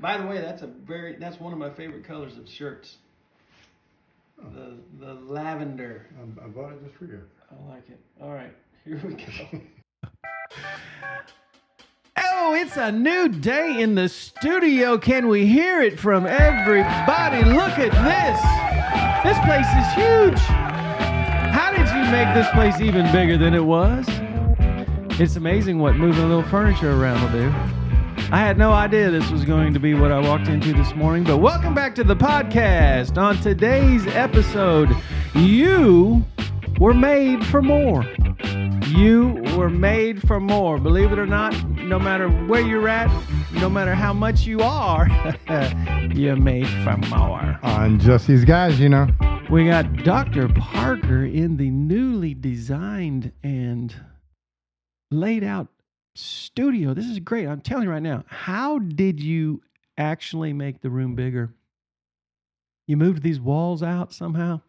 By the way, that's one of my favorite colors of shirts. The lavender. I bought it just for you. I like it. All right, here we go. Oh, it's a new day in the studio. Can we hear it from everybody? Look at this. This place is huge. How did you make this place even bigger than it was? It's amazing what moving a little furniture around will do. I had no idea this was going to be what I walked into this morning, but welcome back to the podcast. On today's episode, you were made for more. You were made for more. Believe it or not, no matter where you're at, no matter how much you are, you're made for more. On Just These Guys, you know. We got Dr. Parker in the newly designed and laid out studio. This is great. I'm telling you right now. How did you actually make the room bigger? You moved these walls out somehow?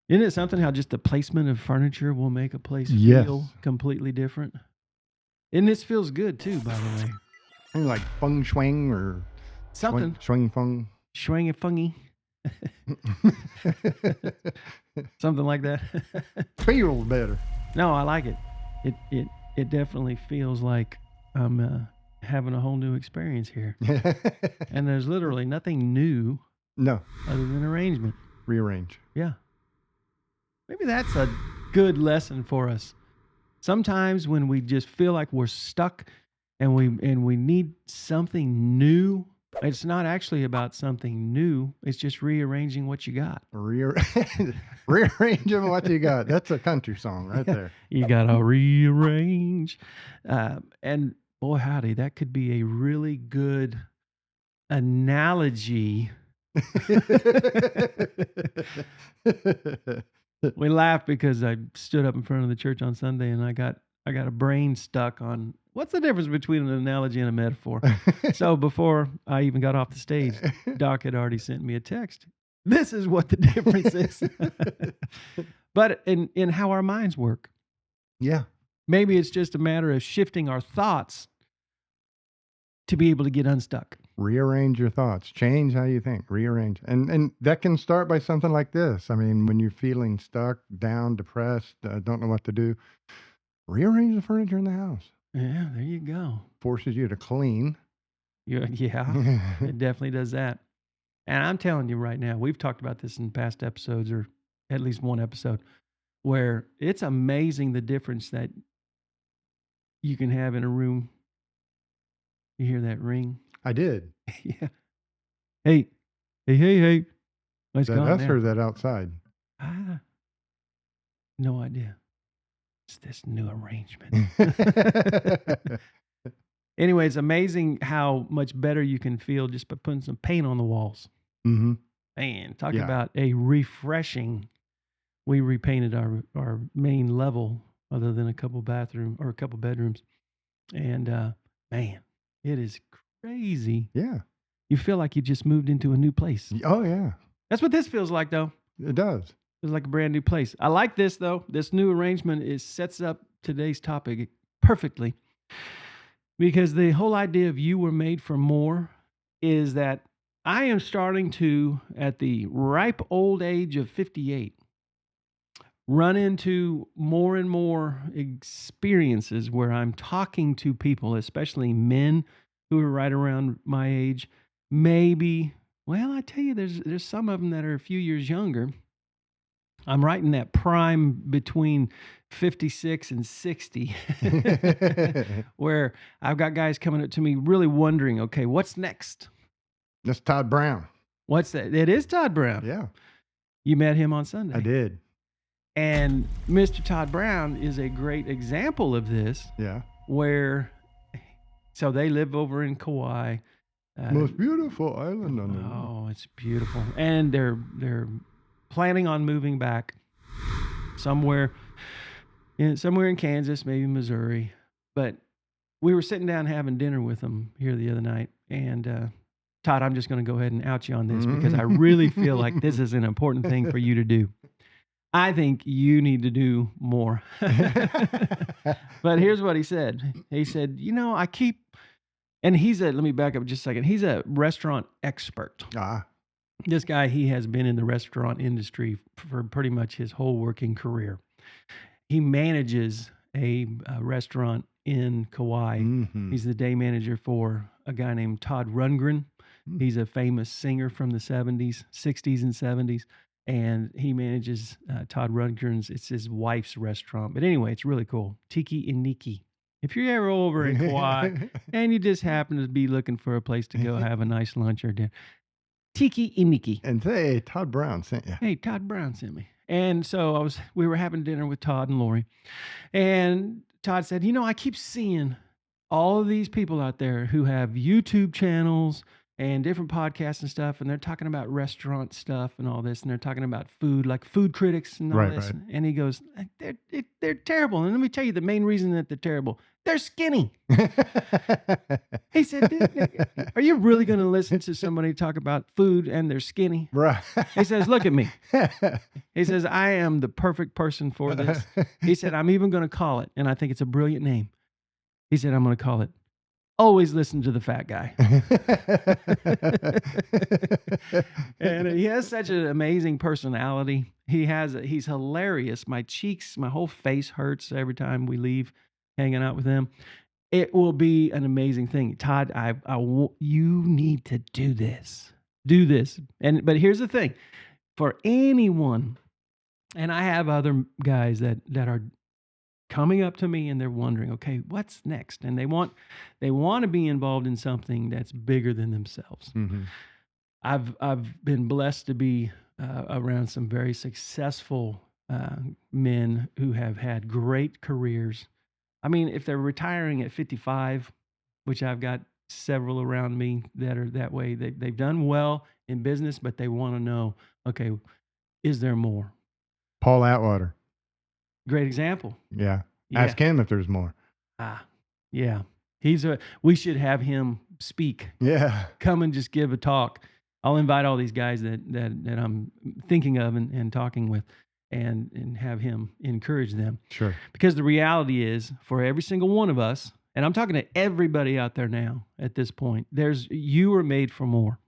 Isn't it something how just the placement of furniture will make a place feel completely different? And this feels good too, by the way. And like feng shuang or Something. Swing feng. Schwang and fungy. Something like that. Feels better. No, I like it. It definitely feels like I'm having a whole new experience here. And there's literally nothing new No. other than arrangement. Rearrange. Yeah. Maybe that's a good lesson for us. Sometimes when we just feel like we're stuck and we need something new, it's not actually about something new. It's just rearranging what you got. Rearranging what you got. That's a country song right there. You got to rearrange. And boy, howdy, that could be a really good analogy. We laughed because I stood up in front of the church on Sunday and I got a brain stuck on what's the difference between an analogy and a metaphor. So before I even got off the stage, Doc had already sent me a text. This is what the difference is. But in how our minds work. Yeah. Maybe it's just a matter of shifting our thoughts to be able to get unstuck. Rearrange your thoughts. Change how you think. Rearrange. And that can start by something like this. I mean, when you're feeling stuck, down, depressed, don't know what to do, rearrange the furniture in the house. Yeah, there you go. Forces you to clean. Yeah, it definitely does that. And I'm telling you right now, we've talked about this in past episodes, or at least one episode, where it's amazing the difference that you can have in a room. You hear that ring? I did. Yeah. Hey. What's Is that going us on? or is that outside? No idea. It's this new arrangement. Anyway, it's amazing how much better you can feel just by putting some paint on the walls. Mm-hmm. Man, talk about a refreshing. We repainted our main level other than a couple bedrooms. And man, it is crazy. Yeah. You feel like you just moved into a new place. Oh, yeah. That's what this feels like, though. It does. It's like a brand new place. I like this, though. This new arrangement sets up today's topic perfectly. Because the whole idea of you were made for more is that I am starting to, at the ripe old age of 58, run into more and more experiences where I'm talking to people, especially men who are right around my age. Maybe, well, I tell you, there's some of them that are a few years younger. I'm right in that prime between 56 and 60 where I've got guys coming up to me really wondering, okay, what's next? That's Todd Brown. What's that? It is Todd Brown. Yeah. You met him on Sunday. I did. And Mr. Todd Brown is a great example of this. Yeah. So they live over in Kauai. Most beautiful island on the world. Oh, it's beautiful. And they're planning on moving back somewhere in Kansas, maybe Missouri. But we were sitting down having dinner with them here the other night. And Todd, I'm just going to go ahead and out you on this because I really feel like this is an important thing for you to do. I think you need to do more. But here's what he said. He said, I keep And let me back up just a second. He's a restaurant expert. Ah, This guy, he has been in the restaurant industry for pretty much his whole working career. He manages a restaurant in Kauai. mhm. He's the day manager for a guy named Todd Rundgren. Mm. He's a famous singer from the 60s and 70s. And he manages Todd Rundgren's, it's his wife's restaurant. But anyway, it's really cool. Tiki Iniki. If you're ever over in Kauai and you just happen to be looking for a place to go have a nice lunch or dinner, Tiki Iniki. And hey, Todd Brown sent you. Hey, Todd Brown sent me. And so we were having dinner with Todd and Lori. And Todd said, I keep seeing all of these people out there who have YouTube channels and different podcasts and stuff, and they're talking about restaurant stuff and all this, and they're talking about food, like food critics and all Right, this. right. And he goes, they're terrible. And let me tell you the main reason that they're terrible. They're skinny. He said, "Dude, are you really going to listen to somebody talk about food and they're skinny?" Right. He says, "Look at me." He says, "I am the perfect person for this." He said, "I'm even going to call it, and I think it's a brilliant name." He said, "I'm going to call it Always Listen to the Fat Guy." And he has such an amazing personality. He's hilarious. My whole face hurts every time we leave hanging out with him. It will be an amazing thing. Todd, you need to do this. Do this. But here's the thing. For anyone, and I have other guys that are coming up to me and they're wondering, okay, what's next? And they want to be involved in something that's bigger than themselves. Mhm. I've been blessed to be around some very successful men who have had great careers. I mean, if they're retiring at 55, which I've got several around me that are that way, they've done well in business, but they want to know, okay, is there more? Paul Atwater. Great example. Yeah. Yeah. Ask him if there's more. Yeah. We should have him speak. Yeah. Come and just give a talk. I'll invite all these guys that I'm thinking of and talking with and have him encourage them. Sure. Because the reality is, for every single one of us, and I'm talking to everybody out there now at this point, you are made for more.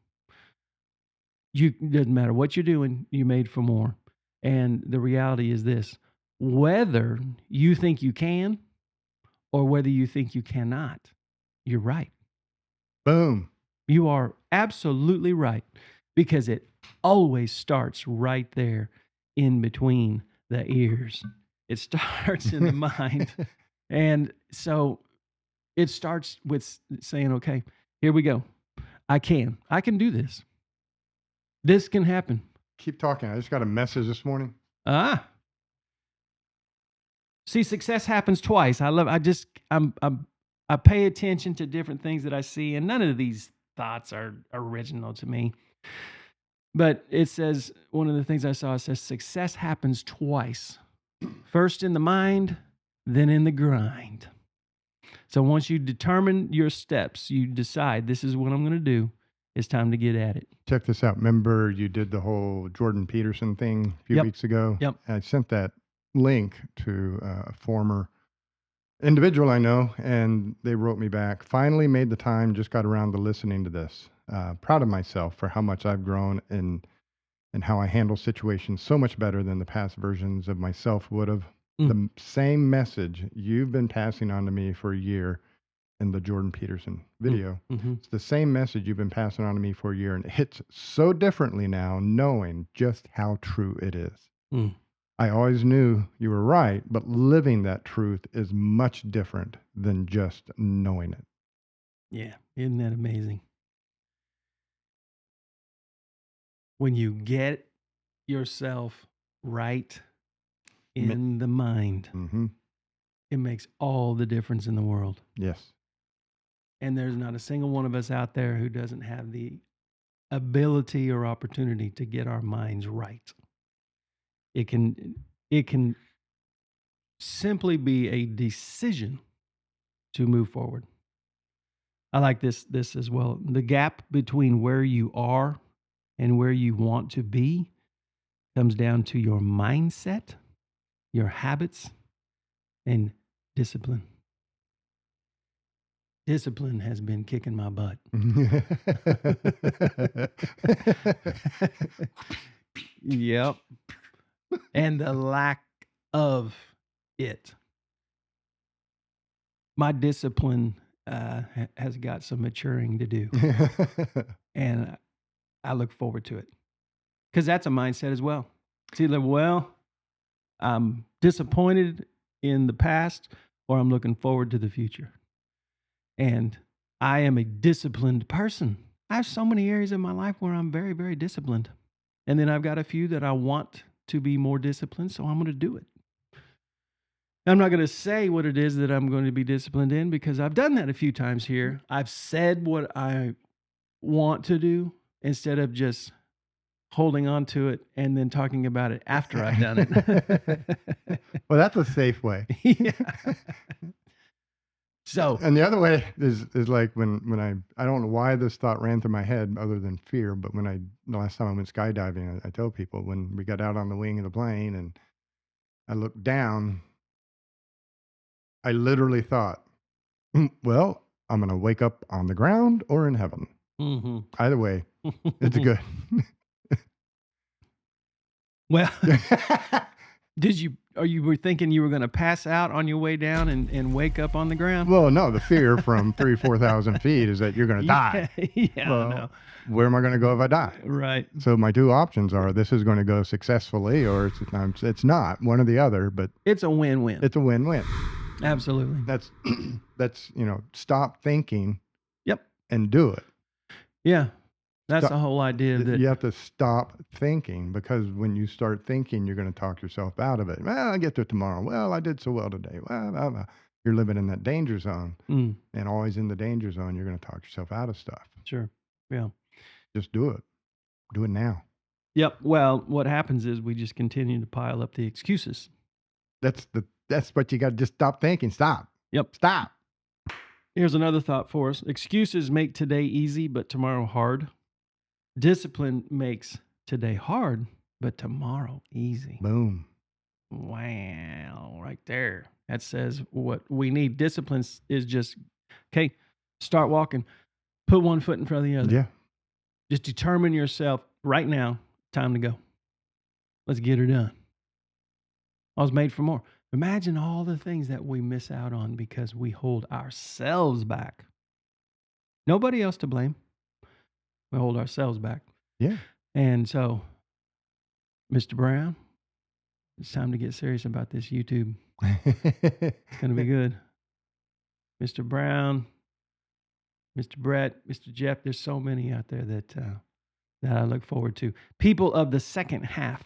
Doesn't matter what you're doing, you're made for more. And the reality is this: whether you think you can or whether you think you cannot, you're right. Boom. You are absolutely right, because it always starts right there in between the ears. It starts in the mind. And so it starts with saying, okay, here we go. I can do this. This can happen. Keep talking. I just got a message this morning. See, success happens twice. I pay attention to different things that I see, and none of these thoughts are original to me. But it says, one of the things I saw, it says success happens twice. First in the mind, then in the grind. So once you determine your steps, you decide this is what I'm going to do, it's time to get at it. Check this out. Remember you did the whole Jordan Peterson thing a few weeks ago? Yep. I sent that link to a former individual I know, and they wrote me back. Finally made the time, just got around to listening to this. Proud of myself for how much I've grown and how I handle situations so much better than the past versions of myself would have. The same message you've been passing on to me for a year in the Jordan Peterson video. It's the same message you've been passing on to me for a year, and it hits so differently now, knowing just how true it is. I always knew you were right, but living that truth is much different than just knowing it. Yeah, isn't that amazing? When you get yourself right in the mind, it makes all the difference in the world. Yes. And there's not a single one of us out there who doesn't have the ability or opportunity to get our minds right. It can simply be a decision to move forward. I like this as well. The gap between where you are and where you want to be comes down to your mindset, your habits, and discipline. discipline has been kicking my butt. Yep. And the lack of it. My discipline has got some maturing to do. And I look forward to it. Because that's a mindset as well. It's either, well, I'm disappointed in the past or I'm looking forward to the future. And I am a disciplined person. I have so many areas in my life where I'm very, very disciplined. And then I've got a few that I want to be more disciplined, so I'm going to do it. I'm not going to say what it is that I'm going to be disciplined in because I've done that a few times here. I've said what I want to do instead of just holding on to it and then talking about it after I've done it. Well, that's a safe way. Yeah. So, and the other way is like when I don't know why this thought ran through my head other than fear, but the last time I went skydiving, I tell people when we got out on the wing of the plane and I looked down, I literally thought, well, I'm going to wake up on the ground or in heaven. mm-hmm. Either way, it's good. Well, you were thinking you were going to pass out on your way down and wake up on the ground? Well, no, the fear from 4,000 feet is that you're going to die. Yeah, well, I know. Where am I going to go if I die? Right. So my two options are this is going to go successfully or it's not, one or the other, but it's a win-win. It's a win-win. Absolutely. That's stop thinking. Yep. And do it. Yeah. That's the whole idea that you have to stop thinking, because when you start thinking, you're going to talk yourself out of it. Well, I'll get to it tomorrow. Well, I did so well today. Well, you're living in that danger zone, and always in the danger zone, you're going to talk yourself out of stuff. Sure. Yeah. Just do it. Do it now. Yep. Well, what happens is we just continue to pile up the excuses. That's what you got to just stop thinking. Stop. Yep. Stop. Here's another thought for us. Excuses make today easy, but tomorrow hard. Discipline makes today hard, but tomorrow easy. Boom. Wow. Right there. That says what we need. Discipline is just, okay, start walking. Put one foot in front of the other. Yeah. Just determine yourself right now, time to go. Let's get her done. I was made for more. Imagine all the things that we miss out on because we hold ourselves back. Nobody else to blame. We hold ourselves back. Yeah. And so, Mr. Brown, it's time to get serious about this YouTube. It's going to be good. Mr. Brown, Mr. Brett, Mr. Jeff, there's so many out there that I look forward to. People of the second half,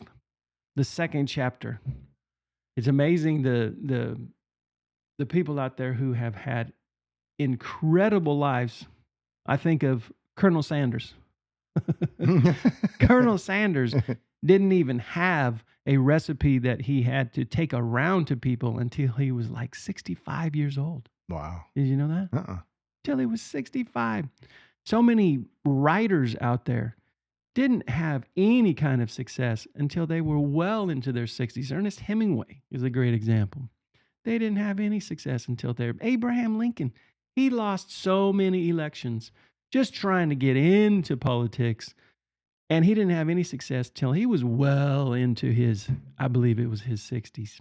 the second chapter. It's amazing the people out there who have had incredible lives. I think of Colonel Sanders. Colonel Sanders didn't even have a recipe that he had to take around to people until he was like 65 years old. Wow. Did you know that? Till he was 65. So many writers out there didn't have any kind of success until they were well into their 60s. Ernest Hemingway is a great example. They didn't have any success until they're Abraham Lincoln. He lost so many elections just trying to get into politics. And he didn't have any success till he was well into his, I believe it was his 60s.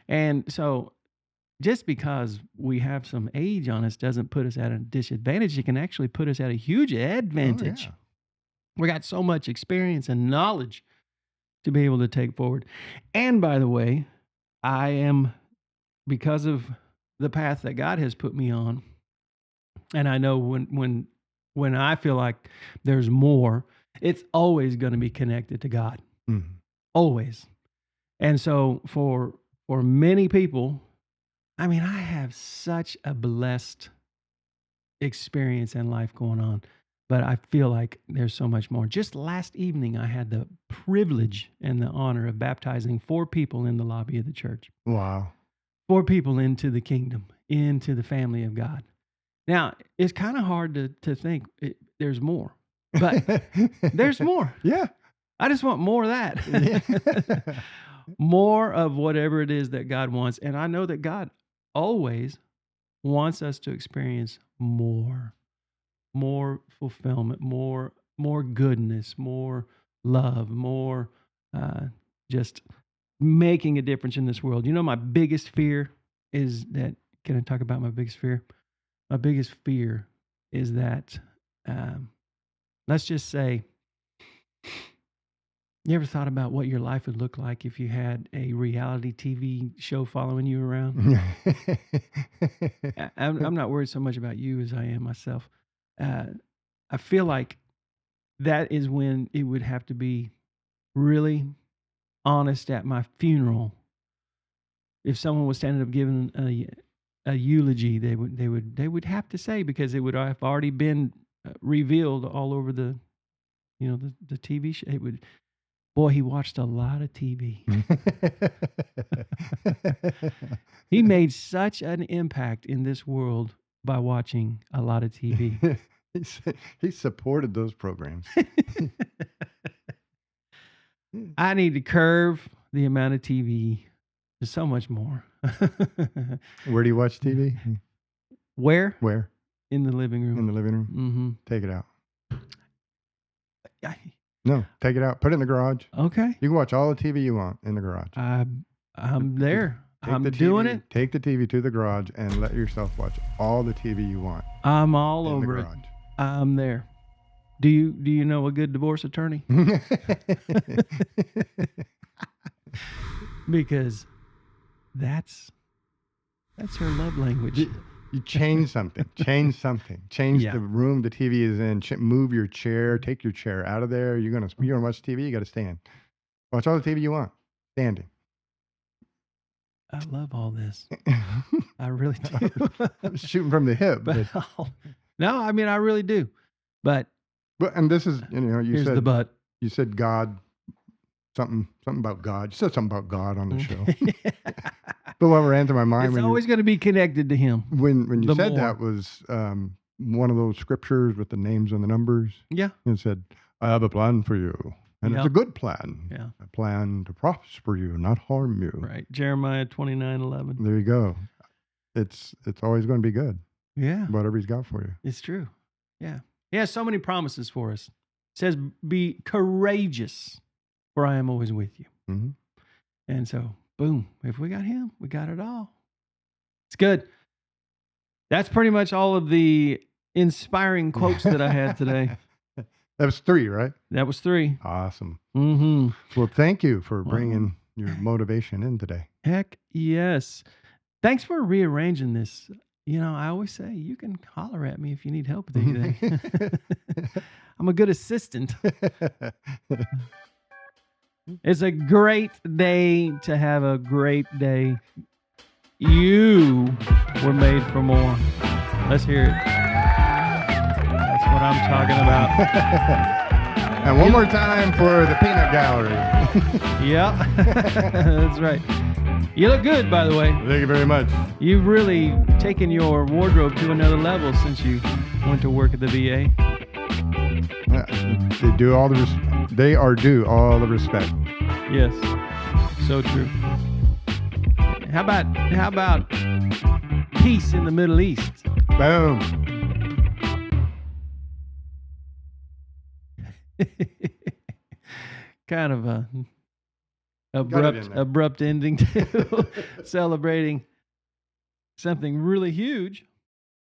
And so just because we have some age on us doesn't put us at a disadvantage. It can actually put us at a huge advantage. Oh, yeah. We got so much experience and knowledge to be able to take forward. And by the way, I am, because of the path that God has put me on, and I know when I feel like there's more, it's always going to be connected to God. Mm-hmm. Always. And so for many people, I mean, I have such a blessed experience in life going on, but I feel like there's so much more. Just last evening, I had the privilege and the honor of baptizing 4 people in the lobby of the church. Wow. 4 people into the kingdom, into the family of God. Now, it's kind of hard to think there's more, but there's more. Yeah. I just want more of that. Yeah. More of whatever it is that God wants. And I know that God always wants us to experience more fulfillment, more goodness, more love, more just making a difference in this world. You know, my biggest fear is that. Can I talk about my biggest fear? My biggest fear is that, let's just say, you ever thought about what your life would look like if you had a reality TV show following you around? I'm not worried so much about you as I am myself. I feel like that is when it would have to be really honest at my funeral. If someone was standing up giving a eulogy, they would have to say, because it would have already been revealed all over the TV show. It would, boy, he watched a lot of TV. He made such an impact in this world by watching a lot of TV. He supported those programs. I need to curve the amount of TV to so much more. Where do you watch TV? Where? Where? In the living room. In the living room? Mm-hmm. Take it out. No, take it out. Put it in the garage. Okay. You can watch all the TV you want in the garage. I'm there. I'm doing it. Take the TV to the garage and let yourself watch all the TV you want. I'm all over it. I'm there. Do you know a good divorce attorney? Because that's her love language. You change something. Change something. Change the room the TV is in. Move your chair. Take your chair out of there. You want to watch TV? You got to stand. Watch all the TV you want. Standing. I love all this. I really do. I'm shooting from the hip. But no, I mean, I really do. But and this is, here's the but. You said God, something about God. You said something about God on the show. But what ran through my mind, it's always going to be connected to Him. When you said that was one of those scriptures with the names and the numbers. Yeah. It said, I have a plan for you. And it's a good plan. Yeah. A plan to prosper you, not harm you. Right. Jeremiah 29:11. There you go. It's always going to be good. Yeah. Whatever He's got for you. It's true. Yeah. He has so many promises for us. It says, be courageous, for I am always with you. Mm-hmm. And so, boom, if we got Him, we got it all. It's good. That's pretty much all of the inspiring quotes that I had today. That was 3, right? That was 3. Awesome. Mm-hmm. Well, thank you for bringing your motivation in today. Heck yes. Thanks for rearranging this. I always say you can holler at me if you need help with anything. I'm a good assistant. It's a great day to have a great day. You were made for more. Let's hear it. That's what I'm talking about. And one more time for the peanut gallery. Yep. That's right. You look good, by the way. Thank you very much. You've really taken your wardrobe to another level since you went to work at the VA. They are due all the respect. Yes, so true. How about peace in the Middle East? Boom. Kind of a abrupt ending to celebrating something really huge.